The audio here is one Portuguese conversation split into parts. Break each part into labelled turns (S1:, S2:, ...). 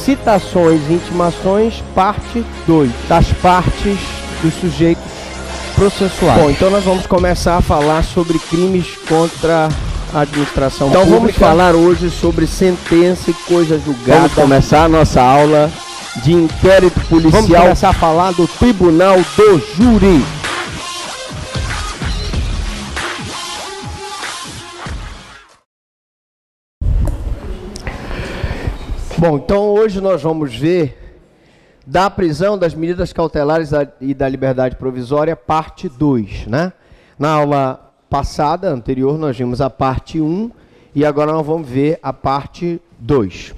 S1: citações e intimações, parte 2, das partes dos sujeitos processuais. Bom, então nós vamos começar a falar sobre crimes contra a administração pública. Então vamos falar hoje sobre sentença e coisa julgada. Vamos começar a nossa aula de inquérito policial. Vamos começar a falar do Tribunal do Júri. Bom, então hoje nós vamos ver da prisão, das medidas cautelares e da liberdade provisória, parte 2, né? Na aula passada, anterior, nós vimos a parte 1 e agora nós vamos ver a parte 2.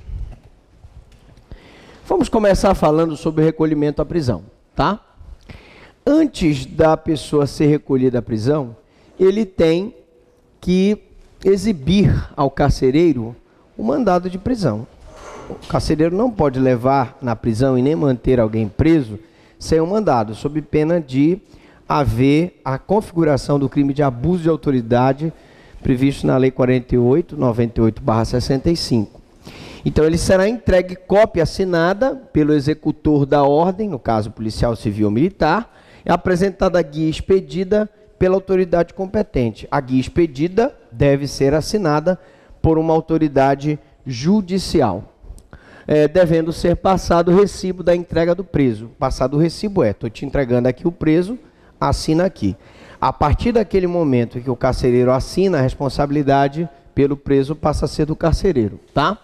S1: Vamos começar falando sobre o recolhimento à prisão, tá? Antes da pessoa ser recolhida à prisão, ele tem que exibir ao carcereiro o mandado de prisão. O carcereiro não pode levar na prisão e nem manter alguém preso sem um mandado, sob pena de haver a configuração do crime de abuso de autoridade previsto na Lei 4898/65. Então ele será entregue cópia assinada pelo executor da ordem, no caso policial, civil ou militar, e apresentada a guia expedida pela autoridade competente. A guia expedida deve ser assinada por uma autoridade judicial. Devendo ser passado o recibo da entrega do preso. Passado o recibo estou te entregando aqui o preso, assina aqui. A partir daquele momento que o carcereiro assina, a responsabilidade pelo preso passa a ser do carcereiro, tá?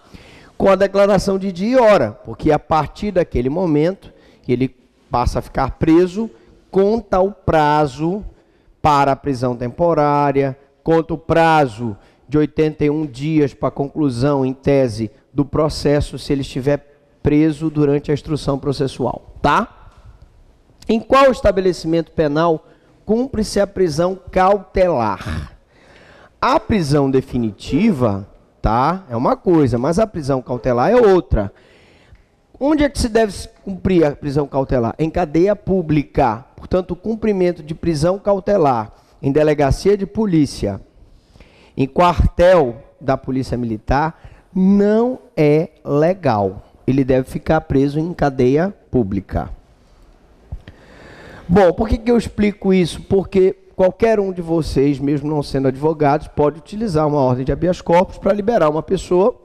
S1: Com a declaração de dia e hora, porque a partir daquele momento que ele passa a ficar preso, conta o prazo para a prisão temporária, conta o prazo de 81 dias para a conclusão, em tese, do processo, se ele estiver preso durante a instrução processual, tá? Em qual estabelecimento penal cumpre-se a prisão cautelar? A prisão definitiva, tá? É uma coisa, mas a prisão cautelar é outra. Onde é que se deve cumprir a prisão cautelar? Em cadeia pública. Portanto, o cumprimento de prisão cautelar em delegacia de polícia, em quartel da Polícia Militar, não é legal. Ele deve ficar preso em cadeia pública. Bom, por que eu explico isso? Porque qualquer um de vocês, mesmo não sendo advogados, pode utilizar uma ordem de habeas corpus para liberar uma pessoa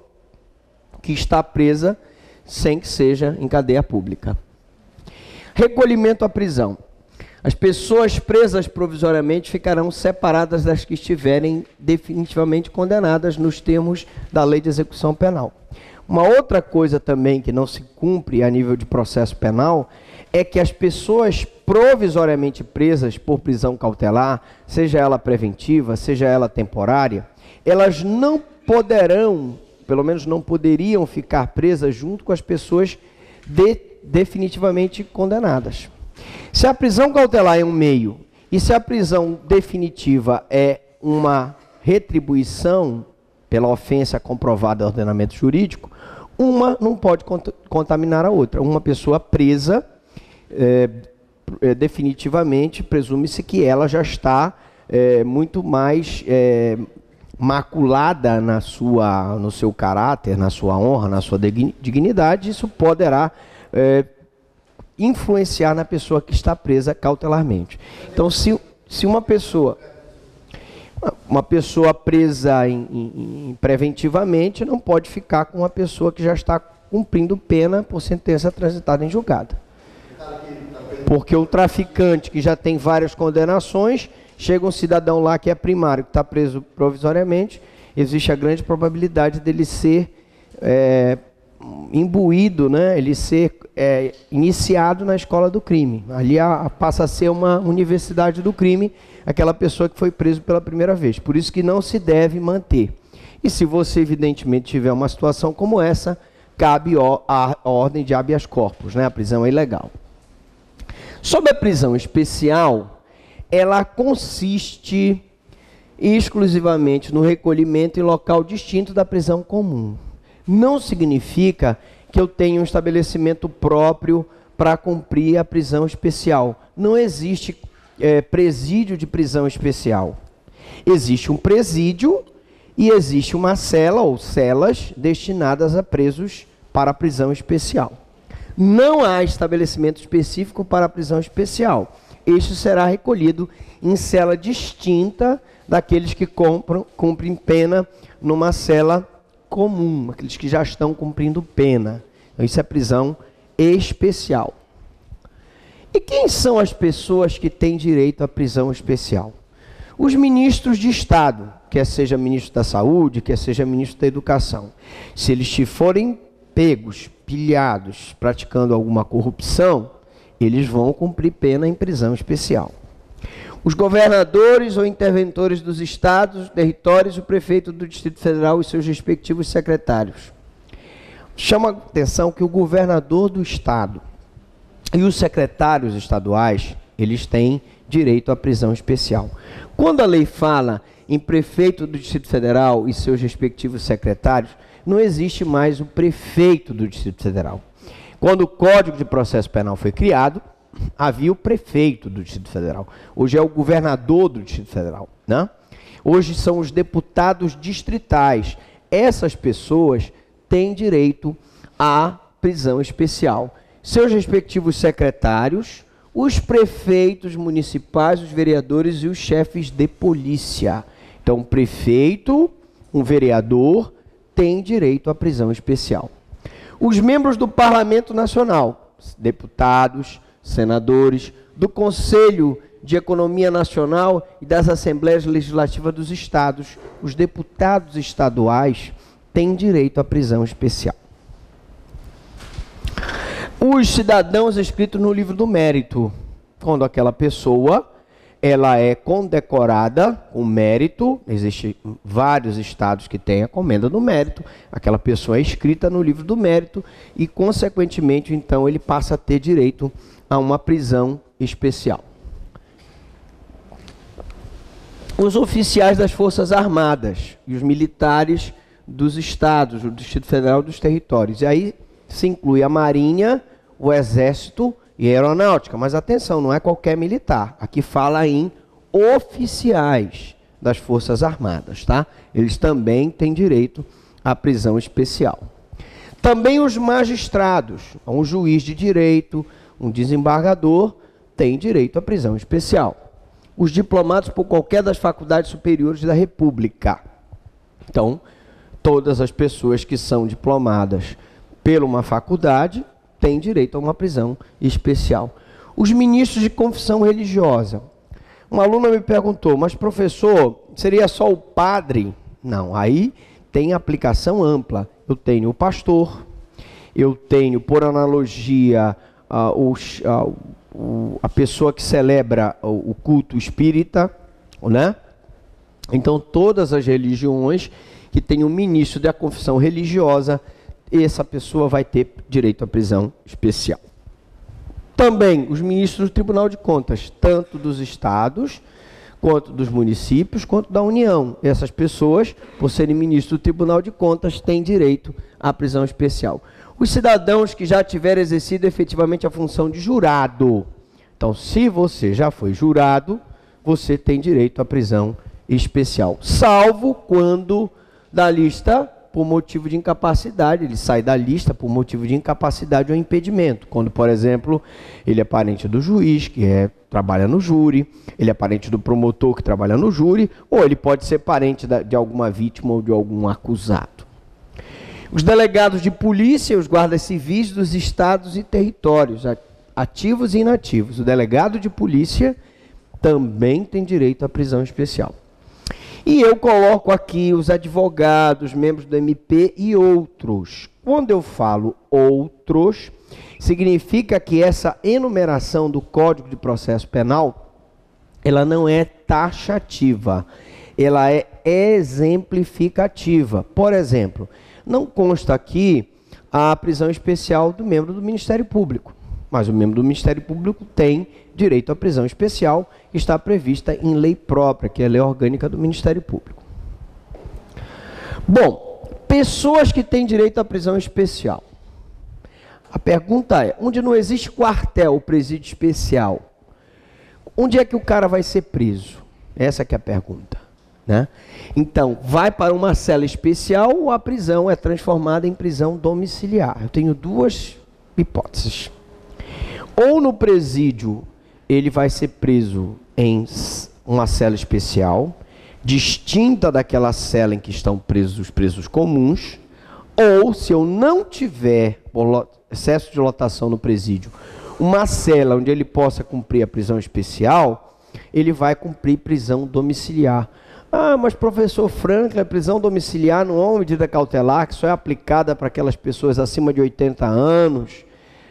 S1: que está presa sem que seja em cadeia pública. Recolhimento à prisão. As pessoas presas provisoriamente ficarão separadas das que estiverem definitivamente condenadas nos termos da Lei de Execução Penal. Uma outra coisa também que não se cumpre a nível de processo penal é que as pessoas provisoriamente presas por prisão cautelar, seja ela preventiva, seja ela temporária, elas não poderão, pelo menos não poderiam ficar presas junto com as pessoas definitivamente condenadas. Se a prisão cautelar é um meio e se a prisão definitiva é uma retribuição pela ofensa comprovada do ordenamento jurídico, uma não pode contaminar a outra. Uma pessoa presa, definitivamente, presume-se que ela já está muito mais maculada no seu caráter, na sua honra, na sua dignidade. Isso poderá influenciar na pessoa que está presa cautelarmente. Então, se uma pessoa presa preventivamente não pode ficar com uma pessoa que já está cumprindo pena por sentença transitada em julgado. Porque o traficante que já tem várias condenações, chega um cidadão lá que é primário, que está preso provisoriamente, existe a grande probabilidade dele ser imbuído, né? Ele ser iniciado na escola do crime. Ali passa a ser uma universidade do crime, aquela pessoa que foi preso pela primeira vez. Por isso que não se deve manter. E se você, evidentemente, tiver uma situação como essa, cabe a ordem de habeas corpus, né? A prisão é ilegal. Sobre a prisão especial, ela consiste exclusivamente no recolhimento em local distinto da prisão comum. Não significa que eu tenha um estabelecimento próprio para cumprir a prisão especial. Não existe presídio de prisão especial. Existe um presídio e existe uma cela ou celas destinadas a presos para a prisão especial. Não há estabelecimento específico para a prisão especial. Este será recolhido em cela distinta daqueles que cumprem pena numa cela comum, aqueles que já estão cumprindo pena. Então, isso é prisão especial. E quem são as pessoas que têm direito à prisão especial? Os ministros de Estado, quer seja ministro da Saúde, quer seja ministro da Educação. Se eles forem pegos, pilhados, praticando alguma corrupção, eles vão cumprir pena em prisão especial. Os governadores ou interventores dos estados, territórios, o prefeito do Distrito Federal e seus respectivos secretários. Chama a atenção que o governador do estado e os secretários estaduais, eles têm direito à prisão especial. Quando a lei fala em prefeito do Distrito Federal e seus respectivos secretários, não existe mais o prefeito do Distrito Federal. Quando o Código de Processo Penal foi criado, havia o prefeito do Distrito Federal. Hoje é o governador do Distrito Federal, né? Hoje são os deputados distritais. Essas pessoas têm direito à prisão especial. Seus respectivos secretários, os prefeitos municipais, os vereadores e os chefes de polícia. Então, um prefeito, um vereador, tem direito à prisão especial. Os membros do Parlamento Nacional, deputados, senadores, do Conselho de Economia Nacional e das Assembleias Legislativas dos Estados, os deputados estaduais têm direito à prisão especial. Os cidadãos inscritos no livro do mérito, quando aquela pessoa ela é condecorada com mérito, existem vários estados que têm a comenda do mérito, aquela pessoa é inscrita no livro do mérito e, consequentemente, então, ele passa a ter direito a uma prisão especial. Os oficiais das Forças Armadas e os militares dos estados, do Distrito Federal e dos territórios. E aí se inclui a Marinha, o Exército e a Aeronáutica. Mas atenção, não é qualquer militar. Aqui fala em oficiais das Forças Armadas, tá? Eles também têm direito à prisão especial. Também os magistrados, um juiz de direito, um desembargador, tem direito à prisão especial. Os diplomados por qualquer das faculdades superiores da República. Então, todas as pessoas que são diplomadas por uma faculdade têm direito a uma prisão especial. Os ministros de confissão religiosa. Uma aluna me perguntou, mas professor, seria só o padre? Não, aí tem aplicação ampla. Eu tenho o pastor, eu tenho, por analogia, a pessoa que celebra o culto espírita, né? Então, todas as religiões que tem um ministro da confissão religiosa, essa pessoa vai ter direito à prisão especial. Também os ministros do Tribunal de Contas, tanto dos estados, quanto dos municípios, quanto da União. Essas pessoas, por serem ministros do Tribunal de Contas, têm direito à prisão especial. Os cidadãos que já tiverem exercido efetivamente a função de jurado. Então, se você já foi jurado, você tem direito à prisão especial. Salvo quando da lista por motivo de incapacidade, ele sai da lista por motivo de incapacidade ou impedimento. Quando, por exemplo, ele é parente do juiz, que trabalha no júri, ele é parente do promotor que trabalha no júri, ou ele pode ser parente de alguma vítima ou de algum acusado. Os delegados de polícia e os guardas civis dos estados e territórios, ativos e inativos. O delegado de polícia também tem direito à prisão especial. E eu coloco aqui os advogados, membros do MP e outros. Quando eu falo outros, significa que essa enumeração do Código de Processo Penal, ela não é taxativa, ela é exemplificativa. Por exemplo, não consta aqui a prisão especial do membro do Ministério Público, mas o membro do Ministério Público tem direito à prisão especial, que está prevista em lei própria, que é a lei orgânica do Ministério Público. Bom, pessoas que têm direito à prisão especial. A pergunta é, onde não existe quartel, presídio especial, onde é que o cara vai ser preso? Essa que é a pergunta. né? Então, vai para uma cela especial ou a prisão é transformada em prisão domiciliar. Eu tenho duas hipóteses. Ou no presídio ele vai ser preso em uma cela especial, distinta daquela cela em que estão presos os presos comuns, ou se eu não tiver, por excesso de lotação no presídio, uma cela onde ele possa cumprir a prisão especial, ele vai cumprir prisão domiciliar. Ah, mas professor Franklin, a prisão domiciliar não é uma medida cautelar que só é aplicada para aquelas pessoas acima de 80 anos,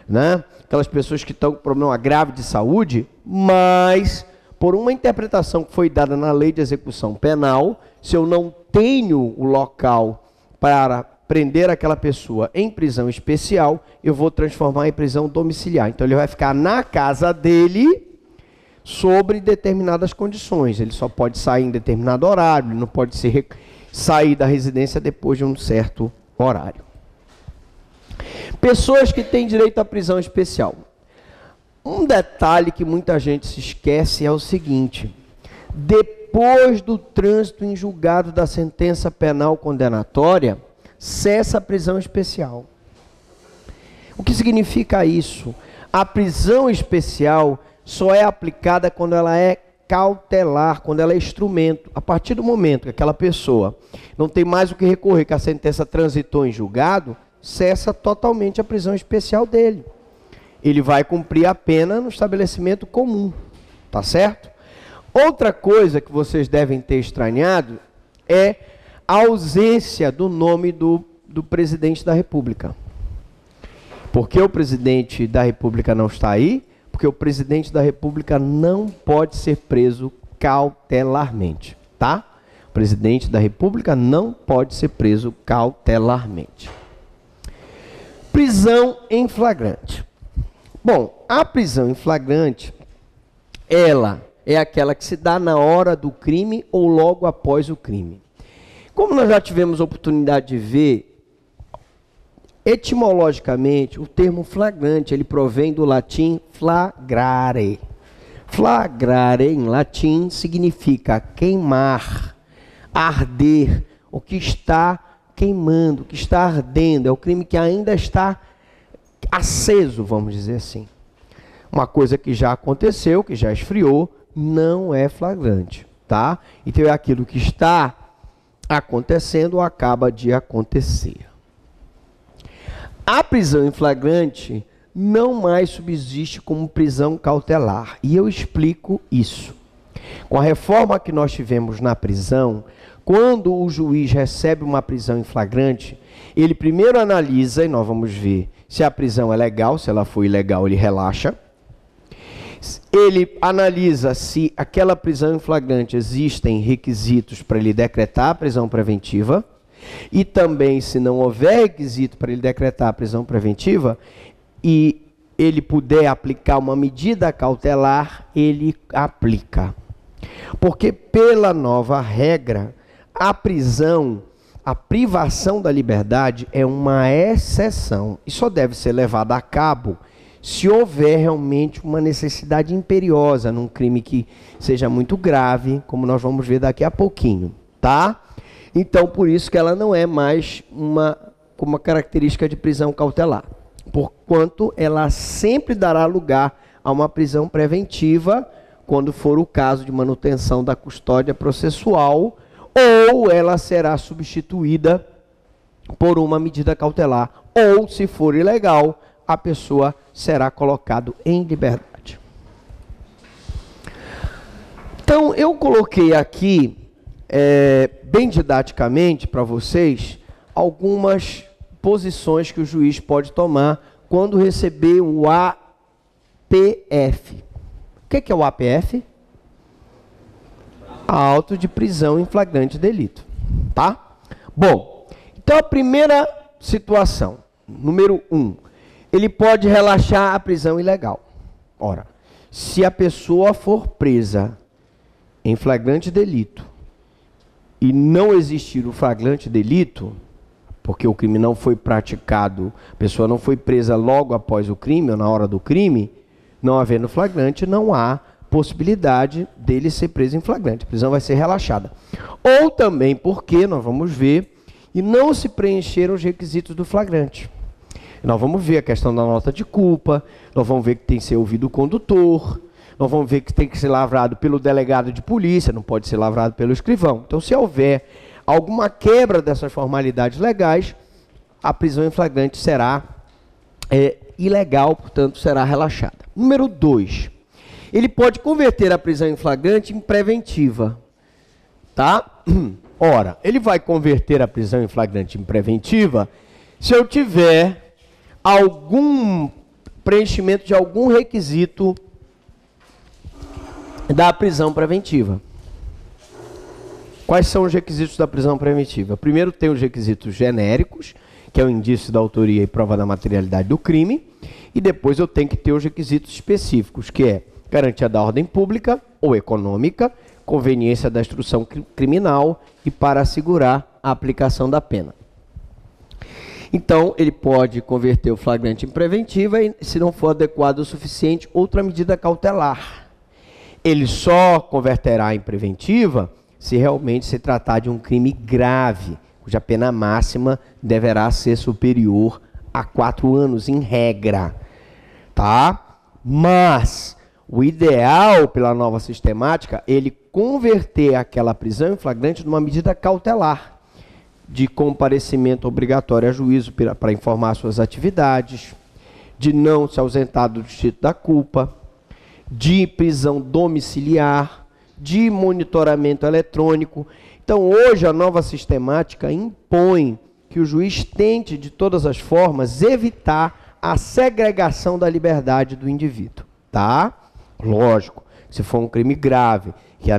S1: né? Aquelas pessoas que estão com problema grave de saúde, mas por uma interpretação que foi dada na lei de execução penal, se eu não tenho o local para prender aquela pessoa em prisão especial, eu vou transformar em prisão domiciliar. Então ele vai ficar na casa dele sobre determinadas condições. Ele só pode sair em determinado horário, ele não pode sair da residência depois de um certo horário. Pessoas que têm direito à prisão especial. Um detalhe que muita gente se esquece é o seguinte: depois do trânsito em julgado da sentença penal condenatória, cessa a prisão especial. O que significa isso? A prisão especial só é aplicada quando ela é cautelar, quando ela é instrumento. A partir do momento que aquela pessoa não tem mais o que recorrer, que a sentença transitou em julgado, cessa totalmente a prisão especial dele. Ele vai cumprir a pena no estabelecimento comum, tá certo? Outra coisa que vocês devem ter estranhado é a ausência do nome do presidente da República. Por que o presidente da República não está aí? Porque o presidente da República não pode ser preso cautelarmente, tá? O presidente da República não pode ser preso cautelarmente. Prisão em flagrante. Bom, a prisão em flagrante, ela é aquela que se dá na hora do crime ou logo após o crime. Como nós já tivemos oportunidade de ver, etimologicamente, o termo flagrante, ele provém do latim flagrare. Flagrare, em latim, significa queimar, arder, o que está queimando, o que está ardendo, é o crime que ainda está aceso, vamos dizer assim. Uma coisa que já aconteceu, que já esfriou, não é flagrante, tá? Então é aquilo que está acontecendo ou acaba de acontecer. A prisão em flagrante não mais subsiste como prisão cautelar. E eu explico isso. Com a reforma que nós tivemos na prisão, quando o juiz recebe uma prisão em flagrante, ele primeiro analisa, e nós vamos ver se a prisão é legal, se ela for ilegal, ele relaxa. Ele analisa se aquela prisão em flagrante existem requisitos para ele decretar a prisão preventiva. E também, se não houver requisito para ele decretar a prisão preventiva, e ele puder aplicar uma medida cautelar, ele aplica. Porque pela nova regra, a prisão, a privação da liberdade é uma exceção e só deve ser levada a cabo se houver realmente uma necessidade imperiosa num crime que seja muito grave, como nós vamos ver daqui a pouquinho, tá? Então, por isso que ela não é mais uma característica de prisão cautelar, porquanto ela sempre dará lugar a uma prisão preventiva quando for o caso de manutenção da custódia processual, ou ela será substituída por uma medida cautelar, ou, se for ilegal, a pessoa será colocada em liberdade. Então, eu coloquei aqui, bem didaticamente para vocês, algumas posições que o juiz pode tomar quando receber o APF. O que é o APF? Auto de prisão em flagrante delito, tá? Bom, então a primeira situação, número 1, ele pode relaxar a prisão ilegal. Ora, se a pessoa for presa em flagrante delito e não existir o flagrante delito, porque o crime não foi praticado, a pessoa não foi presa logo após o crime ou na hora do crime, não havendo flagrante, não há possibilidade dele ser preso em flagrante. A prisão vai ser relaxada. Ou também porque, nós vamos ver, e não se preencheram os requisitos do flagrante. Nós vamos ver a questão da nota de culpa, nós vamos ver que tem que ser ouvido o condutor, nós vamos ver que tem que ser lavrado pelo delegado de polícia, não pode ser lavrado pelo escrivão. Então, se houver alguma quebra dessas formalidades legais, a prisão em flagrante será ilegal, portanto, será relaxada. Número 2. Ele pode converter a prisão em flagrante em preventiva. Tá? Ora, ele vai converter a prisão em flagrante em preventiva se eu tiver algum preenchimento de algum requisito da prisão preventiva. Quais são os requisitos da prisão preventiva? Primeiro tem os requisitos genéricos, que é o indício da autoria e prova da materialidade do crime, e depois eu tenho que ter os requisitos específicos, que é garantia da ordem pública ou econômica, conveniência da instrução criminal e para assegurar a aplicação da pena. Então, ele pode converter o flagrante em preventiva e, se não for adequado o suficiente, outra medida cautelar. Ele só converterá em preventiva se realmente se tratar de um crime grave, cuja pena máxima deverá ser superior a 4 anos, em regra. Tá? Mas o ideal, pela nova sistemática, ele converter aquela prisão em flagrante numa medida cautelar, de comparecimento obrigatório a juízo para informar suas atividades, de não se ausentar do distrito da culpa, de prisão domiciliar, de monitoramento eletrônico. Então, hoje, a nova sistemática impõe que o juiz tente, de todas as formas, evitar a segregação da liberdade do indivíduo. Tá? Lógico, se for um crime grave, que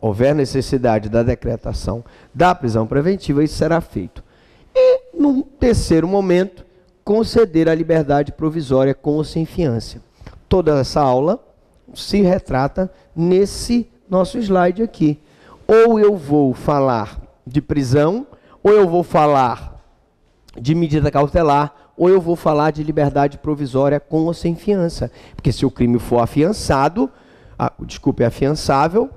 S1: houver necessidade da decretação da prisão preventiva, isso será feito. E, num terceiro momento, conceder a liberdade provisória com ou sem fiança. Toda essa aula se retrata nesse nosso slide aqui. Ou eu vou falar de prisão, ou eu vou falar de medida cautelar, ou eu vou falar de liberdade provisória com ou sem fiança. Porque se o crime for afiançado, afiançável,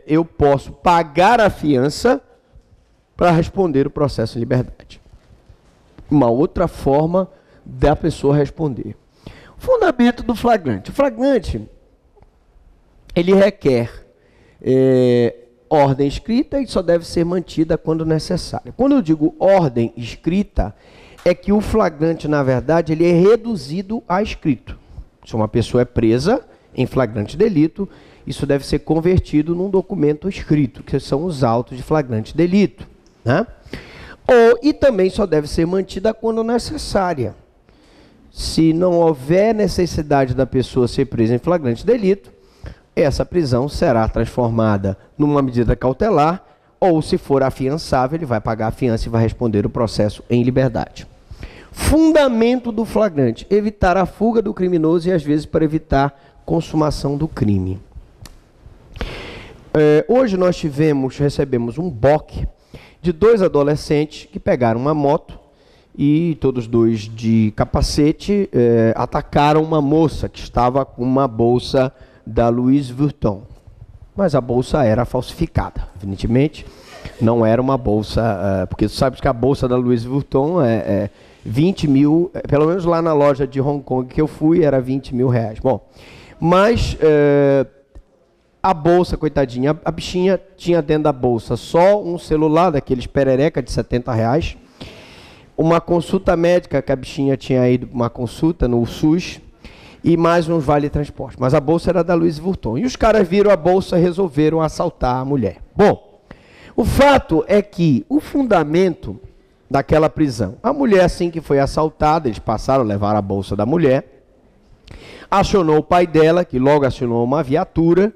S1: eu posso pagar a fiança para responder o processo em liberdade. Uma outra forma da pessoa responder. Fundamento do flagrante. O flagrante, ele requer ordem escrita e só deve ser mantida quando necessária. Quando eu digo ordem escrita, é que o flagrante, na verdade, ele é reduzido a escrito. Se uma pessoa é presa em flagrante delito, isso deve ser convertido num documento escrito, que são os autos de flagrante delito. Né? E também só deve ser mantida quando necessária. Se não houver necessidade da pessoa ser presa em flagrante delito, essa prisão será transformada numa medida cautelar, ou se for afiançável, ele vai pagar a fiança e vai responder o processo em liberdade. Fundamento do flagrante: evitar a fuga do criminoso e, às vezes, para evitar consumação do crime. Hoje nós recebemos um BOC de 2 adolescentes que pegaram uma moto e, todos dois de capacete, atacaram uma moça que estava com uma bolsa da Louis Vuitton. Mas a bolsa era falsificada, evidentemente. Não era uma bolsa, porque tu sabes que a bolsa da Louis Vuitton é 20 mil, pelo menos lá na loja de Hong Kong que eu fui, era 20 mil reais. Bom, mas a bolsa, coitadinha, a bichinha tinha dentro da bolsa só um celular daqueles perereca de 70 reais, uma consulta médica, que a bichinha tinha ido uma consulta no SUS, e mais uns vale transporte. Mas a bolsa era da Louis Vuitton. E os caras viram a bolsa e resolveram assaltar a mulher. Bom, o fato é que o fundamento daquela prisão, a mulher, assim que foi assaltada, eles passaram, levaram a bolsa da mulher, acionou o pai dela, que logo acionou uma viatura,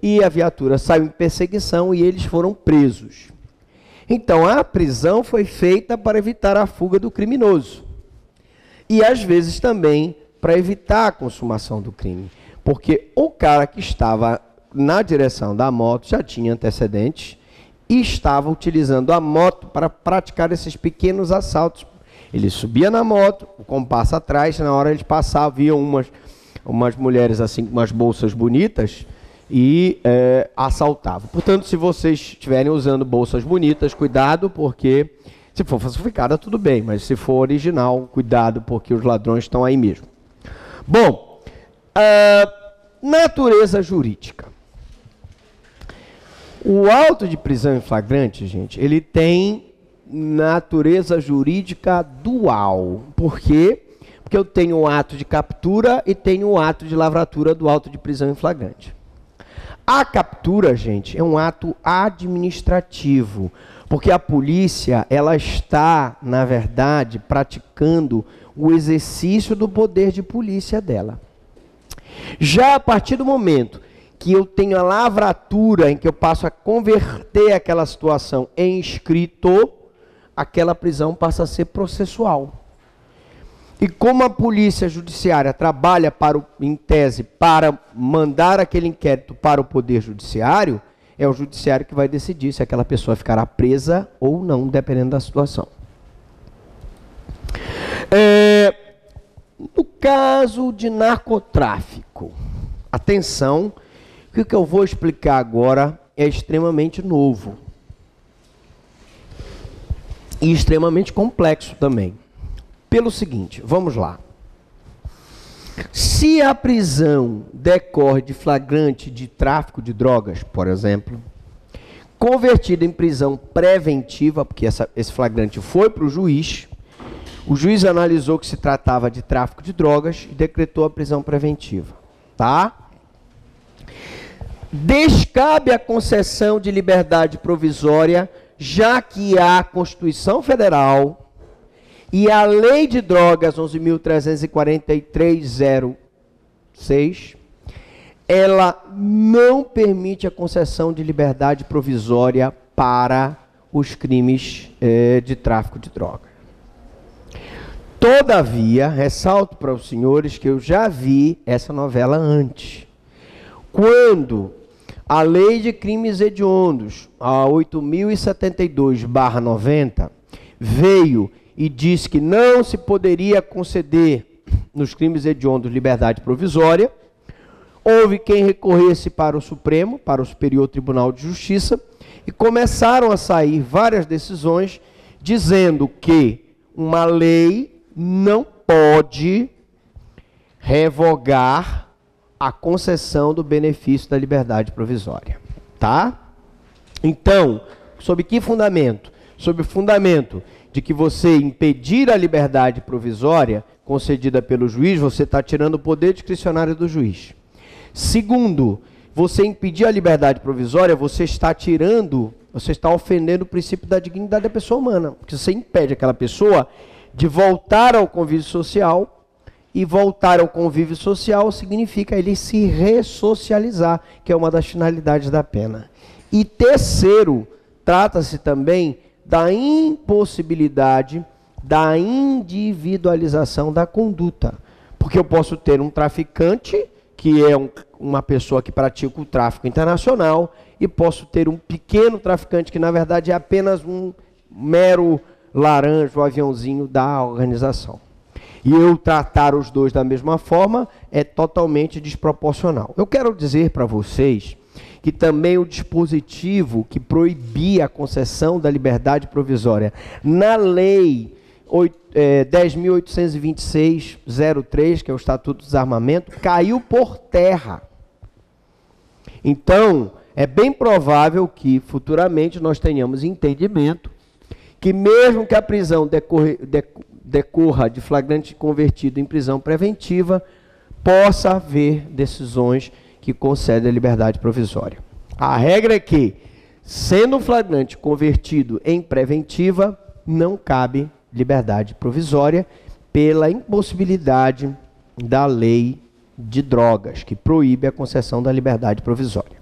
S1: e a viatura saiu em perseguição e eles foram presos. Então, a prisão foi feita para evitar a fuga do criminoso. E, às vezes, também para evitar a consumação do crime. Porque o cara que estava na direção da moto já tinha antecedentes e estava utilizando a moto para praticar esses pequenos assaltos. Ele subia na moto, o compasso atrás, na hora eles passavam, viam umas mulheres assim com umas bolsas bonitas e assaltava. Portanto, se vocês estiverem usando bolsas bonitas, cuidado, porque se for falsificada, tudo bem, mas se for original, cuidado, porque os ladrões estão aí mesmo. Bom, natureza jurídica. O auto de prisão em flagrante, gente, ele tem natureza jurídica dual. Por quê? Porque eu tenho o ato de captura e tenho o ato de lavratura do auto de prisão em flagrante. A captura, gente, é um ato administrativo, porque a polícia, ela está, na verdade, praticando o exercício do poder de polícia dela. Já a partir do momento que eu tenho a lavratura, em que eu passo a converter aquela situação em escrito, aquela prisão passa a ser processual. E como a polícia judiciária trabalha, em tese, para mandar aquele inquérito para o Poder Judiciário, é o Judiciário que vai decidir se aquela pessoa ficará presa ou não, dependendo da situação. No caso de narcotráfico, atenção, que o que eu vou explicar agora é extremamente novo. E extremamente complexo também. Pelo seguinte, vamos lá. Se a prisão decorre de flagrante de tráfico de drogas, por exemplo, convertida em prisão preventiva, porque esse flagrante foi para o juiz analisou que se tratava de tráfico de drogas e decretou a prisão preventiva. Tá? Descabe a concessão de liberdade provisória, já que a Constituição Federal e a Lei de Drogas 11.343/06, ela não permite a concessão de liberdade provisória para os crimes de tráfico de drogas. Todavia, ressalto para os senhores que eu já vi essa novela antes. Quando a Lei de Crimes Hediondos, a 8.072/90, veio e disse que não se poderia conceder nos crimes hediondos liberdade provisória, houve quem recorresse para o Supremo, para o Superior Tribunal de Justiça, e começaram a sair várias decisões dizendo que uma lei não pode revogar a concessão do benefício da liberdade provisória. Tá? Então, sob que fundamento? Sob o fundamento de que você impedir a liberdade provisória concedida pelo juiz, você está tirando o poder discricionário do juiz. Segundo, você impedir a liberdade provisória, você está ofendendo o princípio da dignidade da pessoa humana, porque você impede aquela pessoa de voltar ao convívio social, e voltar ao convívio social significa ele se ressocializar, que é uma das finalidades da pena. E terceiro, trata-se também da impossibilidade da individualização da conduta. Porque eu posso ter um traficante, que é uma pessoa que pratica o tráfico internacional, e posso ter um pequeno traficante, que na verdade é apenas um mero laranja, o aviãozinho da organização. E eu tratar os dois da mesma forma é totalmente desproporcional. Eu quero dizer para vocês que também o dispositivo que proibia a concessão da liberdade provisória na Lei 10.826/03, que é o Estatuto do Desarmamento, caiu por terra. Então, é bem provável que futuramente nós tenhamos entendimento que mesmo que a prisão decorra de flagrante convertido em prisão preventiva, possa haver decisões que concedem a liberdade provisória. A regra é que, sendo um flagrante convertido em preventiva, não cabe liberdade provisória pela impossibilidade da lei de drogas, que proíbe a concessão da liberdade provisória.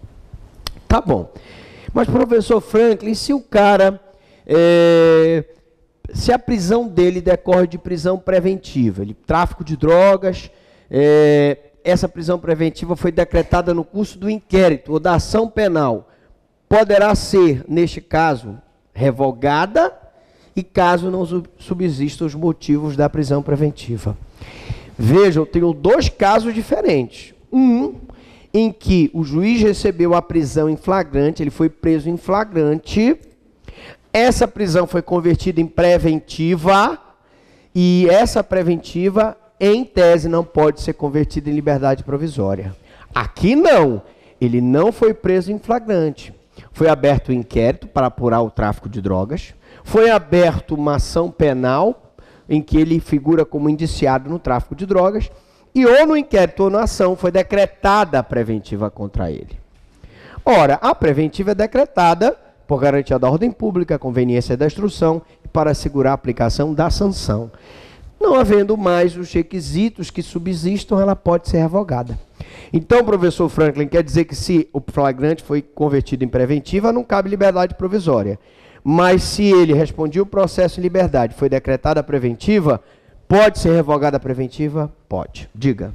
S1: Tá bom. Mas, professor Franklin, se o cara... se a prisão dele decorre de prisão preventiva, tráfico de drogas, essa prisão preventiva foi decretada no curso do inquérito ou da ação penal, poderá ser, neste caso, revogada, e caso não subsistam os motivos da prisão preventiva. Veja, eu tenho dois casos diferentes. Um, em que o juiz recebeu a prisão em flagrante, ele foi preso em flagrante, essa prisão foi convertida em preventiva, e essa preventiva, em tese, não pode ser convertida em liberdade provisória. Aqui não, ele não foi preso em flagrante. Foi aberto um inquérito para apurar o tráfico de drogas, foi aberto uma ação penal, em que ele figura como indiciado no tráfico de drogas, e ou no inquérito ou na ação foi decretada a preventiva contra ele. Ora, a preventiva é decretada por garantia da ordem pública, conveniência da instrução e para assegurar a aplicação da sanção. Não havendo mais os requisitos que subsistam, ela pode ser revogada. Então, professor Franklin, quer dizer que se o flagrante foi convertido em preventiva, não cabe liberdade provisória. Mas se ele respondia o processo em liberdade, foi decretada a preventiva, pode ser revogada a preventiva? Pode. Diga.